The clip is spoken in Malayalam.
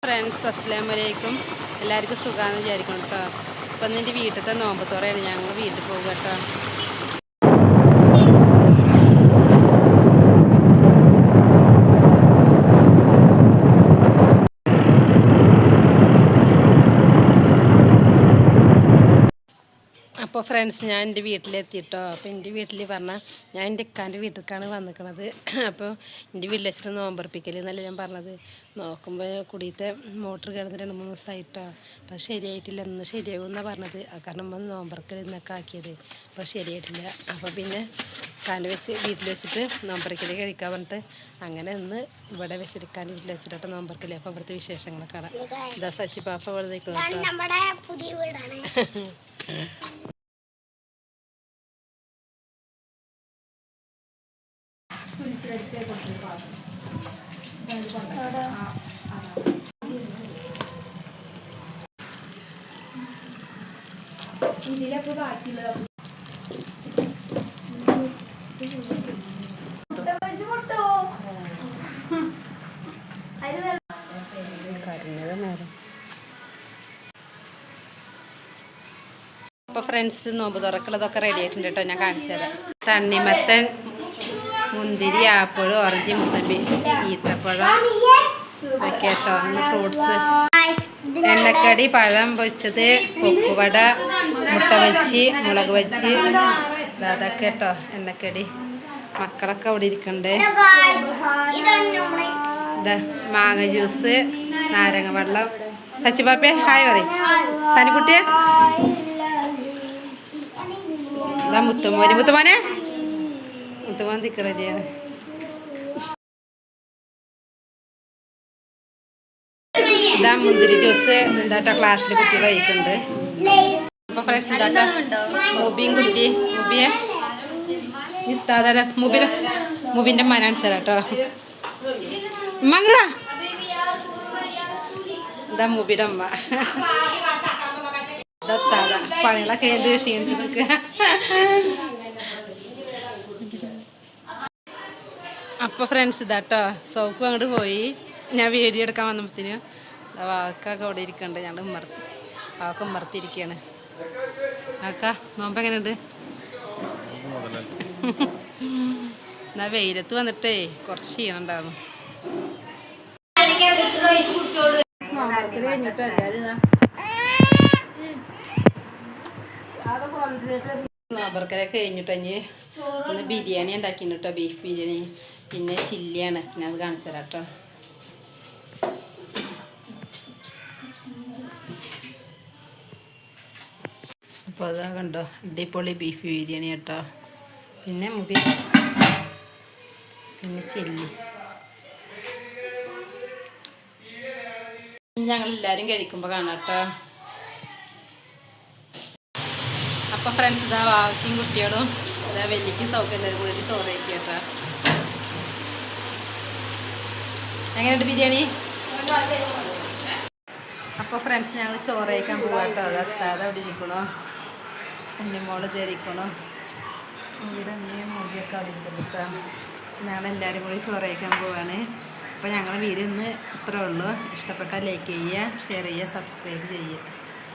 ഫ്രണ്ട്സ് അസ്സലാമു അലൈക്കും. എല്ലാവർക്കും സുഖമാണെന്ന് വിചാരിക്കണം കേട്ടോ. അപ്പം ഇന്ന് എൻ്റെ വീട്ടിലത്തെ നോമ്പത്തോറയാണ്. ഞങ്ങൾ വീട്ടിൽ പോകുക കേട്ടോ. അപ്പോൾ ഫ്രണ്ട്സ് ഞാൻ എൻ്റെ വീട്ടിലെത്തിയിട്ടോ. അപ്പോൾ എൻ്റെ വീട്ടിൽ പറഞ്ഞാൽ ഞാൻ എൻ്റെ ഇക്കാൻ്റെ വീട്ടിലേക്കാണ് വന്നിരിക്കണത്. അപ്പോൾ എൻ്റെ വീട്ടിൽ വെച്ചിട്ട് നോമ്പർപ്പിക്കൽ എന്നല്ല ഞാൻ പറഞ്ഞത്. നോക്കുമ്പോൾ കുടിയത്തെ മോട്ടർ കിടന്ന് 2-3 ദിവസമായിട്ടോ. അപ്പോൾ ശരിയായിട്ടില്ല. ഇന്ന് ശരിയാകുമെന്നാണ് പറഞ്ഞത്. കാരണം നോമ്പറക്കൽ ഇന്നൊക്കെ ആക്കിയത്. അപ്പോൾ ശരിയായിട്ടില്ല. അപ്പോൾ പിന്നെ ഇക്കാൻ്റെ വീട്ടിൽ വെച്ചിട്ട് നോമ്പറക്കൽ കഴിക്കാൻ പറഞ്ഞിട്ട് അങ്ങനെ ഇന്ന് ഇവിടെ വെച്ചിട്ട് ഇക്കാൻ്റെ വീട്ടിൽ വെച്ചിട്ട് നോമ്പറക്കൽ. അപ്പോൾ ഇവിടുത്തെ വിശേഷങ്ങളൊക്കെ കാണാം. ഇതാ സച്ചി പാപ്പ ഇവിടെ നിൽക്കണം കേട്ടോ. ഇതിലൊക്കെ ബാക്കിയുള്ള അപ്പോൾ ഫ്രണ്ട്സ് നോമ്പ് തുറക്കുള്ളതൊക്കെ റെഡി ആയിട്ടുണ്ട് കേട്ടോ. ഞാൻ കാണിച്ചു തരാം. തണ്ണിമത്തൻ, മുന്തിരി, ആപ്പിൾ, ഓറഞ്ച്, മുസമ്പി, ഈത്തപ്പഴം ഒക്കെ കേട്ടോ. ഫ്രൂട്ട്സ്, എണ്ണക്കടി, പഴം പൊരിച്ചത്, പൊക്കുവട, മുട്ട വെച്ച്, മുളക് വെച്ച്, അതൊക്കെ കേട്ടോ എണ്ണക്കടി. മക്കളൊക്കെ അവിടെ ഇരിക്കണ്ടേ. ഇതാ മാങ്ങ ജ്യൂസ്, നാരങ്ങ വെള്ളം. സച്ചിപാപ്പേ ഹായ് പറയും. സനിക്കുട്ടിയെ ഇതാ മുത്തുമോനെ മുത്തുമോൻ തിക്കറടിയാണ്. ഇതാ മുന്തിരി ജ്യൂസ് എന്താട്ടോ ക്ലാസ്സിൽ കുട്ടികൾ കഴിക്കുന്നുണ്ട്. അപ്പൊ ഫ്രണ്ട്സ് ഇതാട്ടോ മുബിയും കുട്ടി മുബിയെ ഇത്താതര മുബിന്റെ മനാൻസരാട്ടോ മംഗള. ഇതാ മുബിയുടെ അമ്മ. ഇതാ പണികളൊക്കെ ഏത് ക്ഷീണിച്ച് നിൽക്കുക. അപ്പോൾ ഫ്രണ്ട്സ് ഇതാട്ടോ സോപ്പ് അങ്ങോട്ട് പോയി. ഞാൻ വീഡിയോ എടുക്കാൻ വന്നപ്പോഴത്തേനും വാക്കൊക്കെ അവിടെ ഇരിക്കണ്ട്. ഞങ്ങൾ വാക്ക് ഉമ്മർത്തിരിക്കുകയാണ്. ആക്ക നോമ്പ് എങ്ങനെയുണ്ട്? എന്നാ വെയിലത്ത് വന്നിട്ടേ കുറച്ച് ക്ഷീണുണ്ടായിരുന്നു. നോമ്പർക്കലൊക്കെ കഴിഞ്ഞിട്ടഞ്ഞ് ഒന്ന് ബിരിയാണി ഉണ്ടാക്കിന് കേട്ടോ. ബീഫ് ബിരിയാണി, പിന്നെ ചില്ലിയാണ്. പിന്നെ അത് കാണിച്ചു തരാം കേട്ടോ. അപ്പോൾ അതാ കണ്ടോ അടിപൊളി ബീഫ് ബിരിയാണി കേട്ടോ. പിന്നെ പിന്നെ ചില്ലി. ഞങ്ങളെല്ലാവരും കഴിക്കുമ്പോൾ കാണാം കേട്ടോ. അപ്പോൾ ഫ്രണ്ട്സ് ഇതാ വാക്കിയും കുട്ടികളും ഇതാ വലിയക്ക് സൗകര്യം എല്ലാവരും കൂടി ചോറ് കഴിക്കുക കേട്ടോ. എങ്ങനെയുണ്ട് ബിരിയാണി? അപ്പോൾ ഫ്രണ്ട്സ് ഞങ്ങൾ ചോറ് കഴിക്കാൻ പോകാം കേട്ടോ. അത് എത്താതെ അവിടെ ഇരിക്കണോ, എൻ്റെ മോള് ധരിക്കണോ, ഇവിടെ അമ്മയും മോളിയൊക്കെ അവിടെ കേട്ടോ. ഞങ്ങളെല്ലാവരും കൂടി ചോറ് കഴിക്കാൻ പോവാണ്. അപ്പോൾ ഞങ്ങളുടെ വീഡിയോ ഇന്ന് ഇത്രേ ഉള്ളൂ. ഇഷ്ടപ്പെട്ടാൽ ലൈക്ക് ചെയ്യുക, ഷെയർ ചെയ്യുക, സബ്സ്ക്രൈബ് ചെയ്യുക.